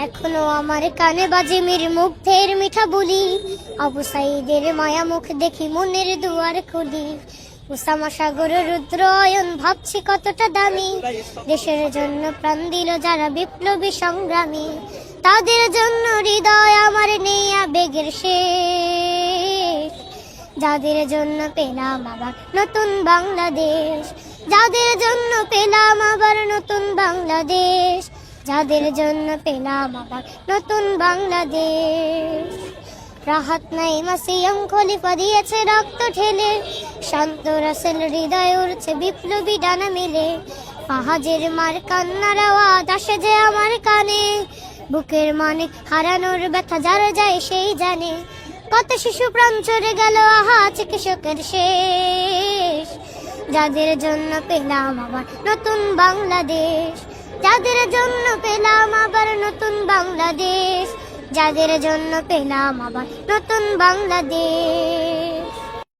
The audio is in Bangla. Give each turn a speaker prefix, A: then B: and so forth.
A: এখনো আমার কানে বাজে মীর মুগ্ধের মিঠা বলি, আবু সাইদের মায়া মুখ দেখি মনের দুয়ার খুলি। উসামা সাগর রুদ্র অয়ন ভাবছি কতটা দামি, দেশের জন্য প্রাণ দিল যারা বিপ্লবী সংগ্রামী। তাদের জন্য হৃদয় আমার নেই আবেগের শেষ, যাদের জন্য পেলাম আবার নতুন বাংলাদেশ। যাদের জন্য পেলাম আবার নতুন বাংলাদেশ, যাদের জন্য পেলাম আবার নতুন বাংলাদেশ। রাহাত নাইমা সিএম খলিফা দিয়েছে রক্ত ঢেলে, শান্ত রাসেল হৃদয় উড়ছে বিপ্লবী ডানা মেলে। ফাহাজের মার কান্নার আওয়াজ আসে যে আমার কানে, বুকের মানে হারানোর ব্যথা যারা যায় সেই জানে। কত শিশু প্রাণ চলে গেল আহা চিকিৎসকের শেষ, যাদের জন্য পেলাম আবার নতুন বাংলাদেশ। যাদের জন্য পেলাম আবার নতুন বাংলাদেশ, যাদের জন্য পেলাম আবার নতুন বাংলাদেশ।